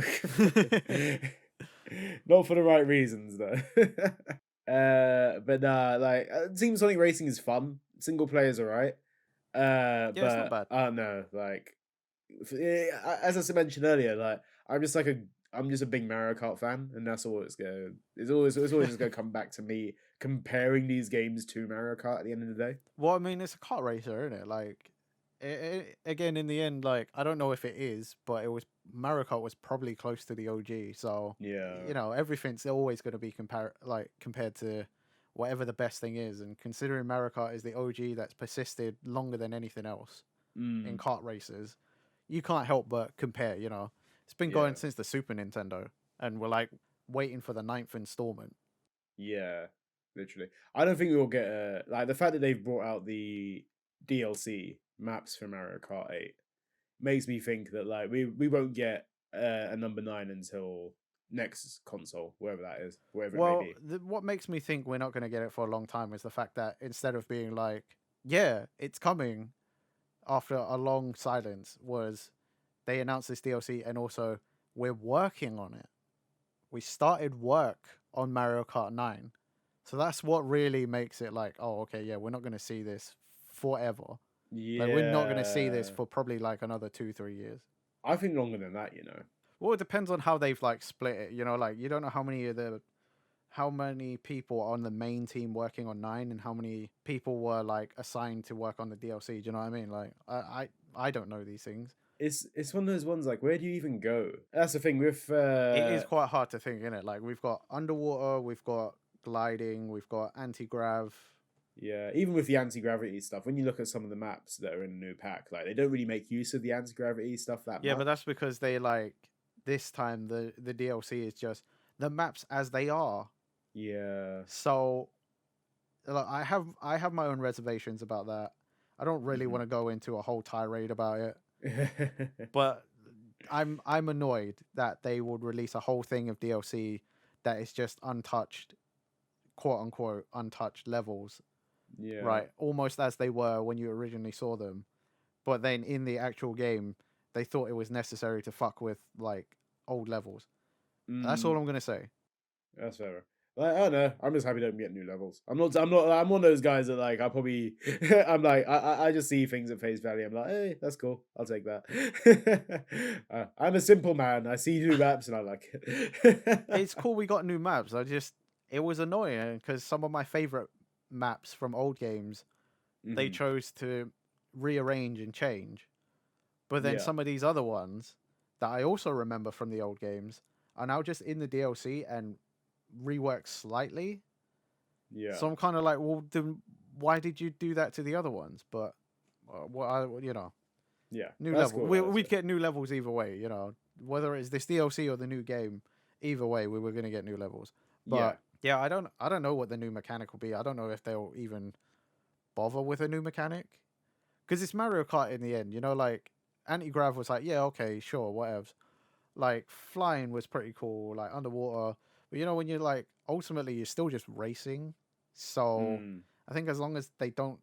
not for the right reasons though. But like Team Sonic Racing is fun. Single player's alright. Yeah, it's not But bad. I don't know, like as I mentioned earlier, like I'm just like a I'm just a big Mario Kart fan, and that's all it's going. It's always just gonna come back to me comparing these games to Mario Kart at the end of the day. Well, I mean, it's a kart racer, isn't it? Like, again, in the end, like, I don't know if it is, but it was Mario Kart was probably close to the OG. So, Yeah. you know, everything's always going to be compared to whatever the best thing is. And considering Mario Kart is the OG that's persisted longer than anything else in Mm, kart races, you can't help but compare. You know, it's been yeah. going since the Super Nintendo, and we're like waiting for the ninth installment. Yeah. Literally. I don't think we'll get like the fact that they've brought out the DLC maps for Mario Kart 8 makes me think that like we won't get a number 9 until next console, wherever that is, wherever it may Well, be. what makes me think we're not going to get it for a long time is the fact that instead of being like, yeah, it's coming after a long silence, was they announced this DLC and also we're working on it. We started work on Mario Kart 9. So that's what really makes it like, oh, okay, yeah, we're not going to see this forever. Like, we're not going to see this Yeah. for probably like another 2-3 years. I think longer than that, you know. Well, it depends on how they've like split it. You know, like you don't know how many people are on the main team working on 9 and how many people were like assigned to work on the DLC. Do you know what I mean? Like I don't know these things. It's one of those ones like where do you even go? That's the thing with It is quite hard to think, isn't it? Like we've got underwater, we've got gliding, we've got anti-grav. yeah, even with the anti-gravity stuff, when you look at some of the maps that are in the new pack, like they don't really make use of the anti-gravity stuff that Yeah, much. but that's because they like this time the DLC is just the maps as they are. Yeah. So like, I have my own reservations about that. I don't really want to go into a whole tirade about it. But I'm annoyed that they would release a whole thing of DLC that is just untouched, quote unquote, untouched levels, Yeah. right? Almost as they were when you originally saw them. But then in the actual game, they thought it was necessary to fuck with like old levels. That's all Mm, I'm gonna say. that's fair. Like, I don't know. I'm just happy they don't get new levels. I'm not. I'm not. I'm one of those guys that like. I probably. I'm like. I just see things at face value. I'm like, hey, that's cool. I'll take that. I'm a simple man. I see new maps and I like it. It's cool we got new maps. It was annoying because some of my favorite maps from old games they Mhm. chose to rearrange and change. But then Yeah. some of these other ones that I also remember from the old games are now just in the DLC and reworked slightly. Yeah. So I'm kind of like, well, then why did you do that to the other ones? But you know, Yeah. new That's level. cool. That's We'd fair. get new levels either way. You know, whether it's this DLC or the new game, either way, we were gonna get new levels. Yeah. But yeah, I don't know what the new mechanic will be. I don't know if they'll even bother with a new mechanic because it's Mario Kart in the end. You know, like anti-grav was like, yeah, okay, sure, whatever. Like flying was pretty cool, like underwater. But you know, when you're like ultimately you're still just racing. So Mm. I think as long as they don't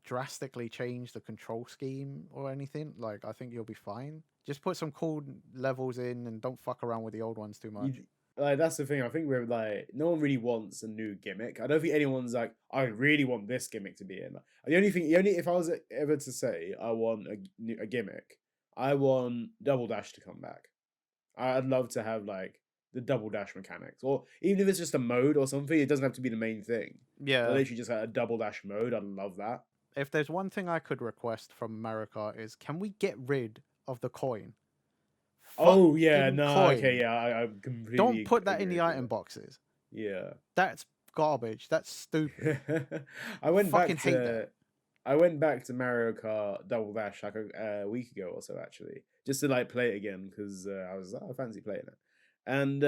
drastically change the control scheme or anything, like I think you'll be fine. Just put some cool levels in and don't fuck around with the old ones too much. Like that's the thing. I think we're like no one really wants a new gimmick. I don't think anyone's like I really want this gimmick to be in. Like, the only if I was ever to say I want a gimmick, I want Double Dash to come back. I'd love to have like the Double Dash mechanics, or even if it's just a mode or something. It doesn't have to be the main thing. But Yeah, literally just like a Double Dash mode. I'd love that. if there's one thing I could request from America is can we get rid of the coin? Oh yeah, Fucking no, okay, coin. yeah, I Don't completely put that in agree the with item you. boxes. Yeah. That's garbage. That's stupid. I went Fucking back hate that. to I went back to Mario Kart Double Dash like a week ago or so actually, just to like play it again because I was I fancy playing it, and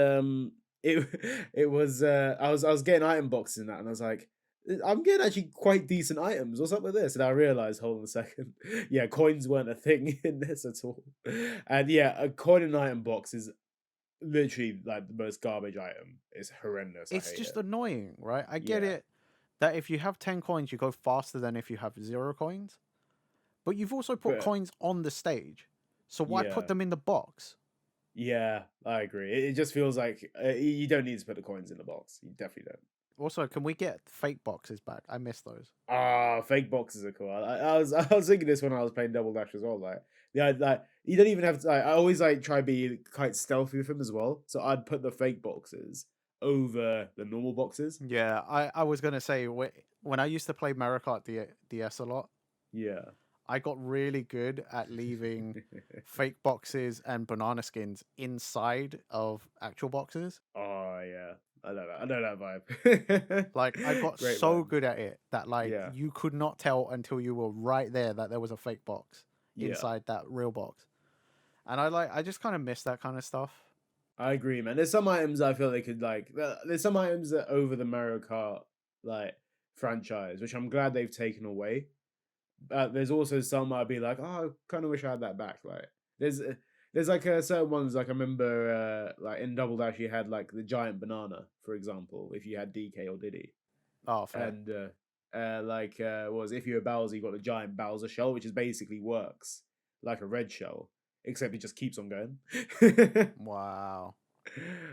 it it was I was getting item boxes and that, and I was like. I'm getting actually quite decent items. What's up with this? And I realized, hold on a second, yeah, coins weren't a thing in this at all. And yeah, a coin and item box is literally like the most garbage item. It's horrendous. I It's hate just it. annoying, right? I get Yeah. it that if you have 10 coins, you go faster than if you have 0 coins. But you've also put But coins on the stage, so why put yeah, them in the box? yeah, I agree. It just feels like you don't need to put the coins in the box. You definitely don't. Also, can we get fake boxes back? I miss those. Ah, fake boxes are cool. I was thinking this when I was playing Double Dash as well. Like, yeah, like you don't even have to. Like, I always like try be quite stealthy with them as well. So I'd put the fake boxes over the normal boxes. Yeah, I was gonna say when I used to play Mario Kart DS a lot, Yeah. I got really good at leaving fake boxes and banana skins inside of actual boxes. Oh yeah, I know that. I know that vibe. Like I got Great so vibe. good at it that like Yeah, you could not tell until you were right there that there was a fake box yeah. inside that real box. And I just kind of miss that kind of stuff. I agree, man. There's some items I feel they could like. There's some items that over the Mario Kart like franchise, which I'm glad they've taken away. There's also some I'd be like, oh, I kind of wish I had that back. Like, there's like certain ones like I remember like in Double Dash you had like the giant banana, for example, if you had DK or Diddy, Oh, fair. and what was it? If you were Bowser, you got the giant Bowser shell, which is basically works like a red shell, except it just keeps on going. Wow.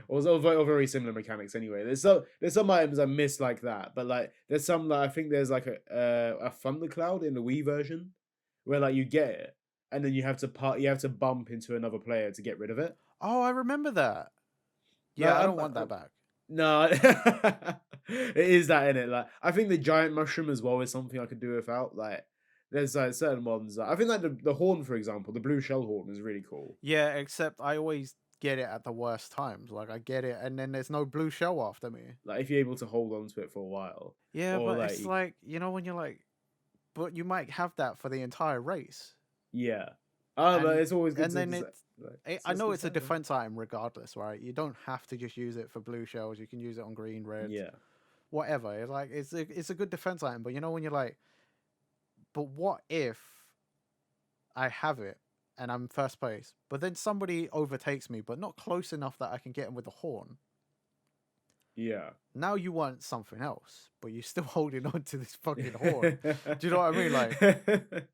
Or very similar mechanics anyway. There's some items I miss like that, but like there's some that I think there's like a thundercloud in the Wii version where like you get it and then you have to bump into another player to get rid of it. Oh, I remember that. No, Yeah, I don't want that back. no, it is that in it. Like I think the giant mushroom as well is something I could do without. Like there's like certain ones. I think like the horn, for example, the blue shell horn is really cool. Yeah, except I always get it at the worst times. Like I get it, and then there's no blue shell after me. Like if you're able to hold on to it for a while, Yeah, or but like it's like when you're like, but you might have that for the entire race, yeah. Oh, but and it's always good and to then like, I know good it's a to have. defense item regardless, right? You don't have to just use it for blue shells. You can use it on green, reds, Yeah. whatever. It's like it's a good defense item, but when you're like, but what if I have it and I'm first place, but then somebody overtakes me, but not close enough that I can get him with the horn. Yeah. Now you want something else, but you're still holding on to this fucking horn. Do you know what I mean? Like,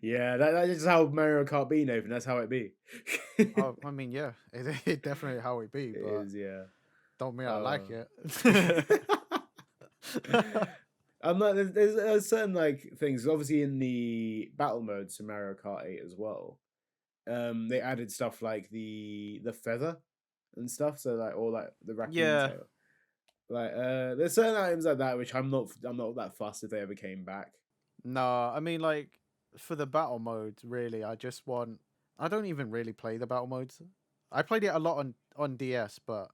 yeah, that's just how Mario Kart be, Nathan. That's how it be. oh, I mean, yeah, it definitely how it be, It but is, yeah. don't mean I like Uh, it. I'm not. There's certain like things. Obviously, in the battle modes to Mario Kart 8 as well. They added stuff like the feather and stuff. So like, or like the raccoon Yeah, tail. Like, there's certain items like that which I'm not that fussed if they ever came back. no, I mean, like for the battle modes, really, I just want. I don't even really play the battle modes. I played it a lot on DS, but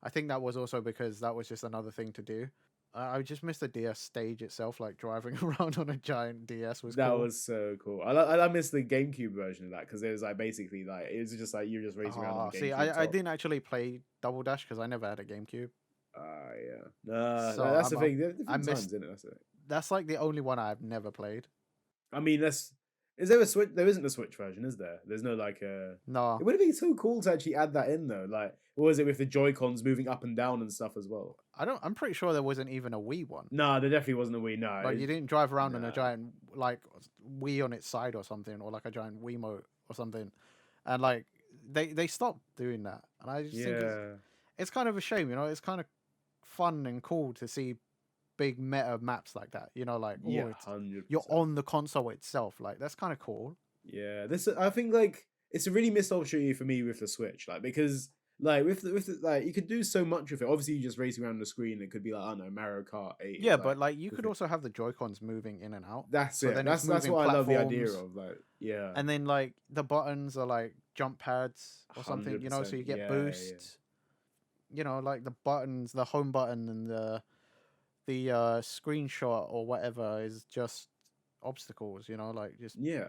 I think that was also because that was just another thing to do. I just missed the DS stage itself, like driving around on a giant DS was That cool. was so cool. I miss the GameCube version of that because it was like basically like it was just like you're just racing around on the See, GameCube I top. didn't actually play Double Dash because I never had a GameCube. Ah, yeah. Nah, So that's the thing. They're I different missed. times, isn't it? That's it. That's like the only one I've never played. I mean, is there a Switch? There isn't a Switch version, is there? There's no like No, It would have been so cool to actually add that in though. Like, what was it with the Joy Cons moving up and down and stuff as well? I don't. I'm pretty sure there wasn't even a Wii one. Nah, there definitely wasn't a Wii. No, Like you didn't drive around on a nah. giant like Wii on its side or something, or like a giant Wiimote or something, and like they stopped doing that. And I just think Yeah, it's kind of a shame. It's kind of fun and cool to see big meta maps like that. Like yeah, it's 100%. you're on the console itself. Like that's kind of cool. Yeah, this I think like it's a really missed opportunity for me with the Switch, like because like with the like you could do so much with it. Obviously, you just racing around the screen. It could be like I don't know Mario Kart 8. Yeah, like, but like you with could it. also have the Joy Cons moving in and out. That's So it. then That's it's moving what I love the idea platforms. of. Like, yeah, And then like the buttons are like jump pads or something, so 100%. you get Yeah, boosts. Like the buttons, the home button and the screenshot or whatever is just obstacles, like just yeah.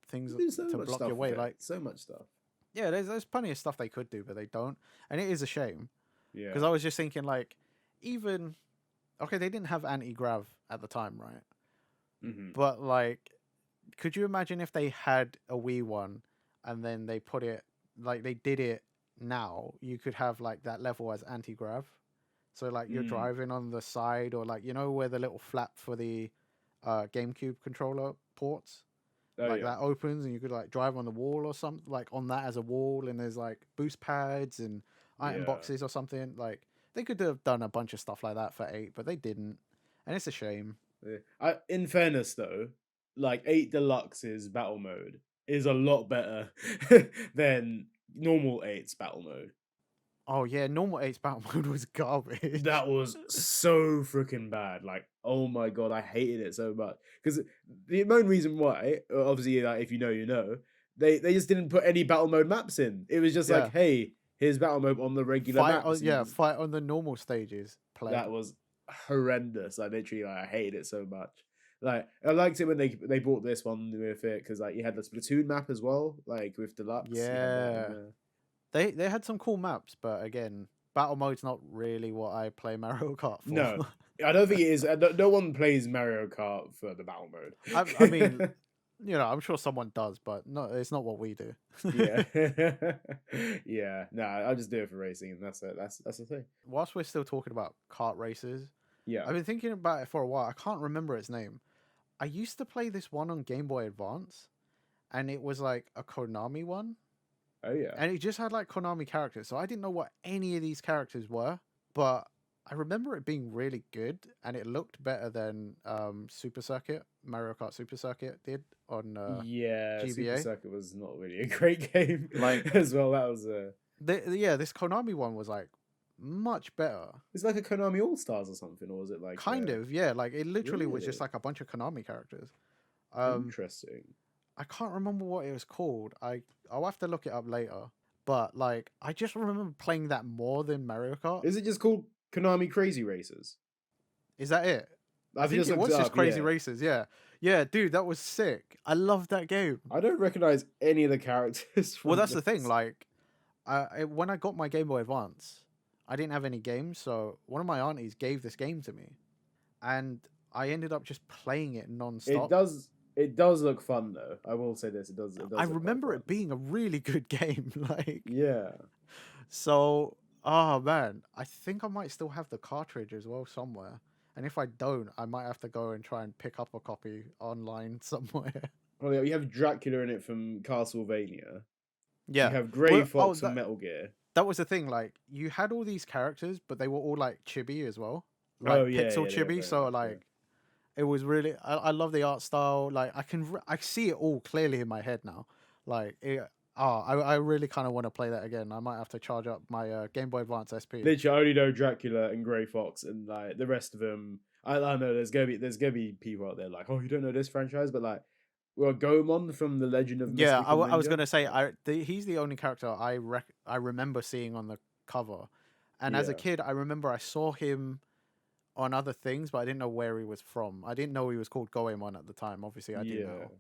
things You do so to much block stuff your with way. it. Like So much stuff. yeah, there's plenty of stuff they could do, but they don't. And it is a shame. Yeah. Because I was just thinking like even okay, they didn't have anti-grav at the time, right? Mm-hmm. But like could you imagine if they had a Wii one and then they put it like they did it now, you could have like that level as anti-grav. So like you're driving on the side or like where the little flap for the GameCube controller ports. Oh Like yeah, that opens and you could like drive on the wall or something, like on that as a wall, and there's like boost pads and item yeah. boxes or something. Like they could have done a bunch of stuff like that for 8, but they didn't, and it's a shame. Yeah. In fairness, though, like 8 Deluxe's battle mode is a lot better than normal 8's battle mode. Oh yeah, normal 8's battle mode was garbage. That was so freaking bad. Like, oh my god, I hated it so much. Because the main reason why, obviously, like, if you know, you know, they just didn't put any battle mode maps in. It was just Yeah, like, hey, here's battle mode on the regular maps. And fight on the normal stages. Pleb. that was horrendous. Like, literally, like, I hated it so much. Like, I liked it when they brought this one with it because like you had the Splatoon map as well, like with Deluxe. You had that in Yeah, they had some cool maps, but again, battle mode's not really what I play Mario Kart for. No, I don't think it is. No one plays Mario Kart for the battle I mean, mode. I'm sure someone does, but no, it's not what we do. Yeah, yeah. No, I just do it for racing, and that's it. That's the thing. Whilst we're still talking about kart races, Yeah. I've been thinking about it for a while. I can't remember its name. I used to play this one on Game Boy Advance, and it was like a Konami one, Oh yeah. and it just had like Konami characters. So I didn't know what any of these characters were, but I remember it being really good, and it looked better than Super Circuit, Mario Kart Super Circuit did on Yeah, Super GBA. Circuit was not really a great game, Like, as well. That was yeah, this Konami one was like much better. it's like a Konami All Stars or something, or was it like Kind of, yeah. Like it literally was just really like a bunch of Konami characters. Um, interesting? I can't remember what it was called. I'll have to look it up later. But like, I just remember playing that more than Mario Kart. Is it just called Konami Crazy Racers? Is that it? I I've think just it looked was it just up. Crazy Yeah, Races. Yeah, yeah, dude, that was sick. I love that game. I don't recognize any of the characters Well, from that's the thing. this. Like, when I got my Game Boy Advance, I didn't have any games, so one of my aunties gave this game to me, and I ended up just playing it non-stop. It does look fun though. I will say this. It does. I Look quite remember fun. it being a really good game. Like, Yeah. so, oh man, I think I might still have the cartridge as well somewhere. And if I don't, I might have to go and try and pick up a copy online somewhere. Well, yeah, you have Dracula in it from Castlevania. Yeah. You have Grey Well, Fox from Metal Gear. that was the thing. Like, you had all these characters, but they were all like chibi as well, like Oh yeah, pixel yeah, they were chibi. very So much, like, it was really. I love the art style. Like, I see it all clearly in my head now. Like, I really kind of want to play that again. I might have to charge up my Game Boy Advance SP. Literally, I only know Dracula and Grey Fox, and like the rest of them. I know there's gonna be people out there like, oh, you don't know this franchise, but like, well, Gomon from the Legend of Yeah, Mystical I was Ninja. gonna say he's the only character I remember seeing on the cover, and as a Yeah, kid I remember I saw him on other things, but I didn't know where he was from. I didn't know he was called Goemon at the time. Obviously, I didn't yeah. know.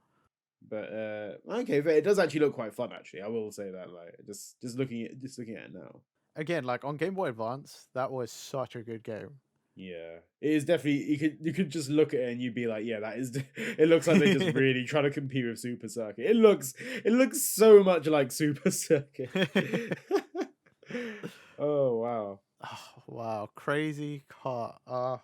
But okay, but it does actually look quite fun. Actually, I will say that. Like, just looking at it now. Again, like on Game Boy Advance, that was such a good game. Yeah, it is definitely. You could just look at it and you'd be like, yeah, that is. It looks like they just really try to compete with Super Circuit. It looks so much like Super Circuit. Oh wow. Oh, wow, crazy car.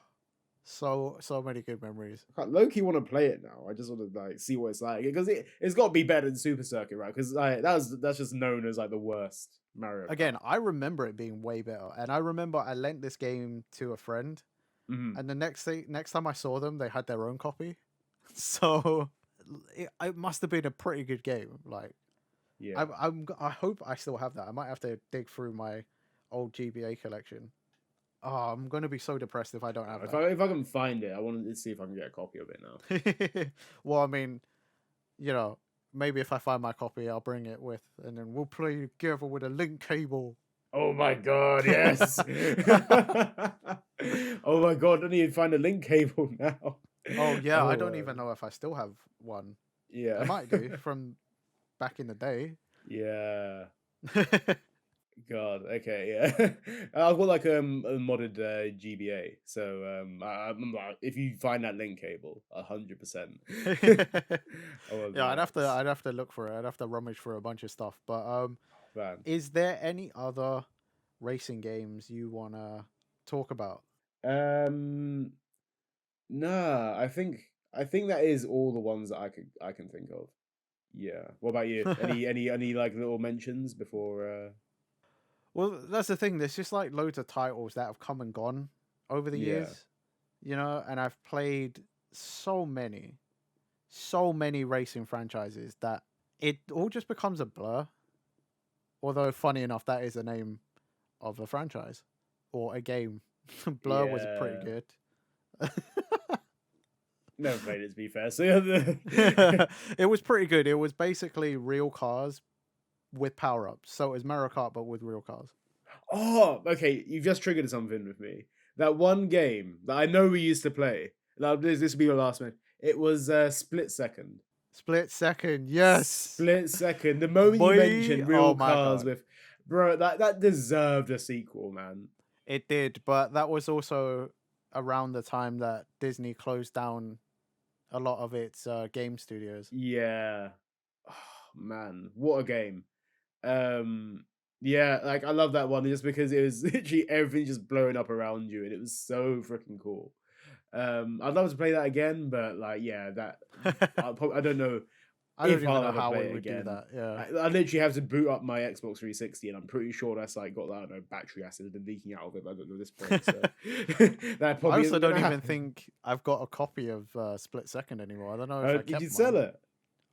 So many good memories. I low-key want to play it now. I just want to like see what it's like because it's got to be better than Super Circuit, right? Because like that's just known as like the worst Mario Kart. Again, I remember it being way better, and I remember I lent this game to a friend, Mhm. and the next time I saw them, they had their own copy. So it must have been a pretty good game. Like, Yeah. I hope I still have that. I might have to dig through my old GBA collection. Oh, I'm gonna be so depressed if I don't have If I can find it, I want to see if I can get a copy of it now. that. Well, I mean, maybe if I find my copy, I'll bring it with, and then we'll play together with a link cable. Oh my god, yes! Oh my god, I need to find a link cable now. Oh yeah, I Oh, don't even know if I still have one. Yeah. I might do from back in the day. Yeah. God. Okay. Yeah. I've got like a modded GBA, so I'm like, if you find that link cable, 100%. Yeah, I'd have to look for it. I'd have to rummage for a bunch of stuff. But Man. is there any other racing games you wanna talk about? Nah. I think that is all the ones that I can think of. Yeah. What about you? Any like little mentions before? Well, that's the thing. There's just like loads of titles that have come and gone over the Yeah. years, and I've played so many racing franchises that it all just becomes a blur. Although, funny enough, that is the name of a franchise or a game. Blur was pretty Yeah. good. Never played it, to be fair. So yeah, It was pretty good. It was basically real cars with power ups. So it was Mario Kart, but with real cars. Oh, okay. You've just triggered something with me. That one game that I know we used to play. Now this will be your last one. It was Split Second. Split Second, yes. Split Second. The moment Boy, you mentioned real oh my cars God. with, bro, that deserved a sequel, man. It did, but that was also around the time that Disney closed down a lot of its game studios. Yeah. Oh, man, what a game. Yeah, like I love that one just because it was literally everything just blowing up around you and it was so freaking cool. I'd love to play that again, but like, yeah, I don't know I don't if even I'll know ever how play we it would do again. that. Yeah. I literally have to boot up my Xbox 360, and I'm pretty sure that's like got, I don't know, battery acid has been leaking out of it. But I don't know at this point. So that I probably also isn't don't gonna even happen. think I've got a copy of Split Second anymore. I don't know if I Did kept you sell mine. it?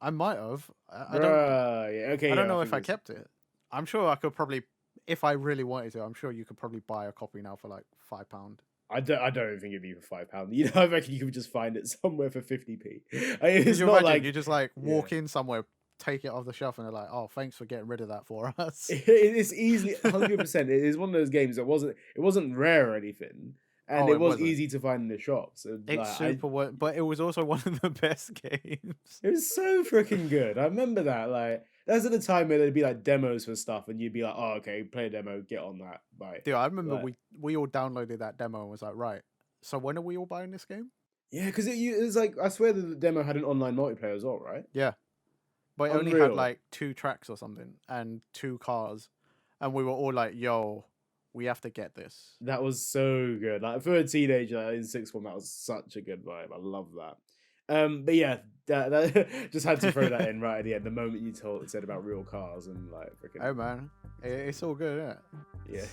I might have. I don't. Bruh, yeah, okay, I don't yeah, know think if I it's- kept it. I'm sure I could probably, if I really wanted to. I'm sure you could probably buy a copy now for like £5. I don't think it'd be for £5. You know, I reckon you could just find it somewhere for 50p. It's Could you not imagine? like You just like yeah. walk in somewhere, take it off the shelf, and they're like, "Oh, thanks for getting rid of that for us." It's easily 100%. It is one of those games that wasn't rare or anything, and Oh, it it was wasn't. easy to find in the shops. And, It's like, super, but it was also one of the best games. it was so freaking good. I remember that. Like, that's at the time where there'd be like demos for stuff, and you'd be like, "Oh, okay, play a demo, get on that." Right. Dude, I remember Like, we all downloaded that demo and was like, right. So when are we all buying this game? yeah, because it was like I swear that the demo had an online multiplayer as well, right? Yeah, but it only had Unreal. like 2 tracks or something and 2 cars, and we were all like, "Yo, we have to get this." That was so good. Like for a teenager in sixth form, that was such a good vibe. I love that. But yeah, that just had to throw that in right at the end. The moment you said about real cars and like freaking. Hey man, it's all good, isn't it?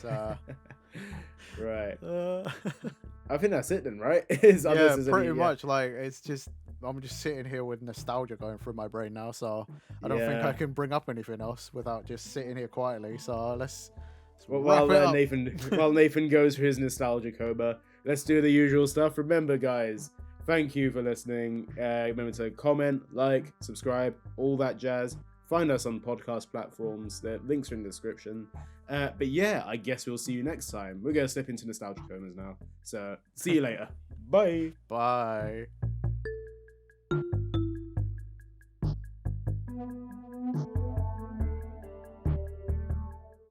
Yeah. It's, Right. uh, I think that's it then, right? Unless yeah, there's pretty any- much. Like it's just I'm just sitting here with nostalgia going through my brain now, so I don't think I Yeah. can bring up anything else without just sitting here quietly. So let's Well, wrap it up. Nathan goes for his nostalgia coma, let's do the usual stuff. Remember, guys, thank you for listening. Remember to comment, like, subscribe, all that jazz. Find us on podcast platforms. The links are in the description. But yeah, I guess we'll see you next time. We're going to slip into nostalgia comas now. So see you later. Bye. Bye.